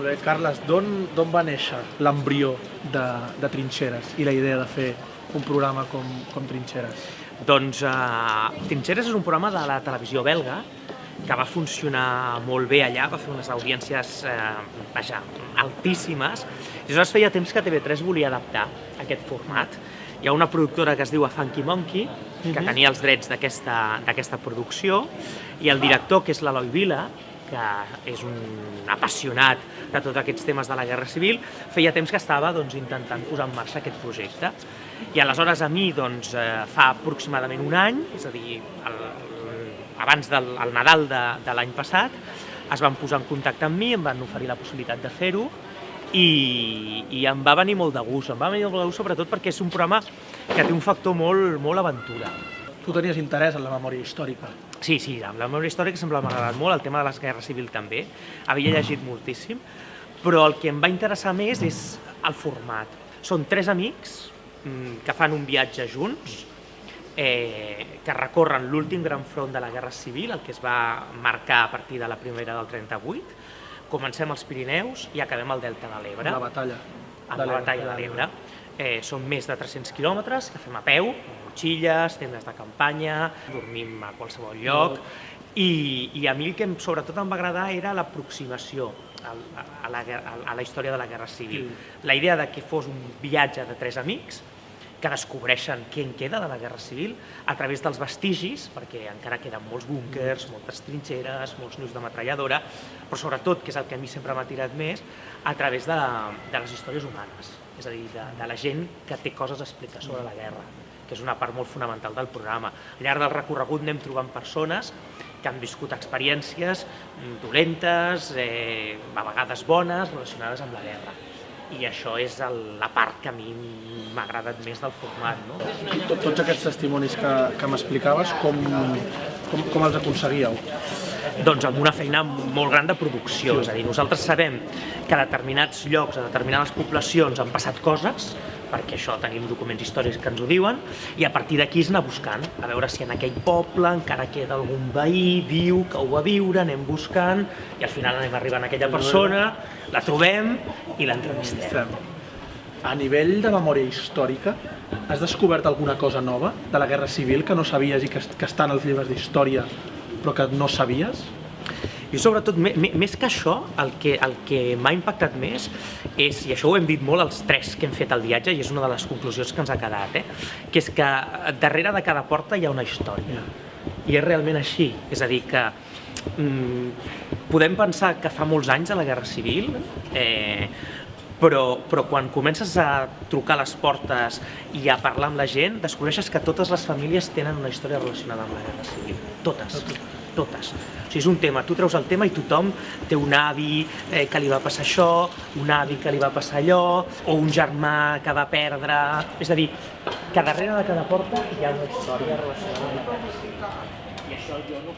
Molt bé, Carles, d'on va néixer l'embrió de Trinxeres i la idea de fer un programa com Trinxeres? Doncs Trinxeres és un programa de la televisió belga que va funcionar molt bé allà, va fer unes audiències altíssimes. I aleshores feia temps que TV3 volia adaptar aquest format. Hi ha una productora que es diu Funky Monkey, que tenia els drets d'aquesta producció, i el director, que és l'Eloi Vila, que és un apassionat de tots aquests temes de la Guerra Civil, feia temps que estava intentant posar en marxa aquest projecte. I aleshores a mi, fa aproximadament un any, és a dir, abans del Nadal de l'any passat, es van posar en contacte amb mi, em van oferir la possibilitat de fer-ho, i em va venir molt de gust. Em va venir molt de gust sobretot perquè és un programa que té un factor molt aventura. Tu tenies interès en la memòria històrica? Sí, amb la memòria històrica sempre m'ha agradat molt, el tema de la Guerra Civil també, havia llegit moltíssim, però el que em va interessar més és el format. Són 3 amics que fan un viatge junts, que recorren l'últim gran front de la Guerra Civil, el que es va marcar a partir de la primavera del 38, comencem als Pirineus i acabem al Delta de l'Ebre. La batalla. La batalla de l'Ebre. Són més de 300 quilòmetres que fem a peu, amb motxilles, tendes de campanya, dormim a qualsevol lloc, i a mi el que sobretot em va agradar era l'aproximació a la història de la Guerra Civil. La idea de que fos un viatge de 3 amics que descobreixen què en queda de la Guerra Civil a través dels vestigis, perquè encara queden molts búnquers, moltes trinxeres, molts nius de metralladora, però sobretot, que és el que a mi sempre m'ha tirat més, a través de les històries humanes, és a dir, de la gent que té coses a explicar sobre la guerra, que és una part molt fonamental del programa. Al llarg del recorregut anem trobant persones que han viscut experiències dolentes, a vegades bones, relacionades amb la guerra. I això és la part que a mi m'ha agradat més del format. Tots aquests testimonis que m'explicaves, com els aconseguíeu? Doncs amb una feina molt gran de producció, és a dir, nosaltres sabem que a determinats llocs, a determinades poblacions han passat coses, perquè això tenim documents històrics que ens ho diuen, i a partir d'aquí es anar buscant, a veure si en aquell poble encara queda algun veí viu que ho va viure, anem buscant, i al final anem arribant a aquella persona, la trobem i l'entrevistem. A nivell de memòria històrica, has descobert alguna cosa nova de la Guerra Civil que no sabies i que està en els llibres d'història, però que no sabies? I sobretot, més que això, el que m'ha impactat més és, i això ho hem dit molt els 3 que hem fet el viatge, i és una de les conclusions que ens ha quedat, que és que darrere de cada porta hi ha una història. I és realment així. És a dir, que podem pensar que fa molts anys de la Guerra Civil, però quan comences a trucar a les portes i a parlar amb la gent, descobreixes que totes les famílies tenen una història relacionada amb la Guerra Civil. Totes. O sigui, és un tema, tu treus el tema i tothom té un avi que li va passar això, un avi que li va passar allò, o un germà que va perdre... És a dir, que darrere de cada porta hi ha una història relacionada amb la Guerra Civil. I això jo no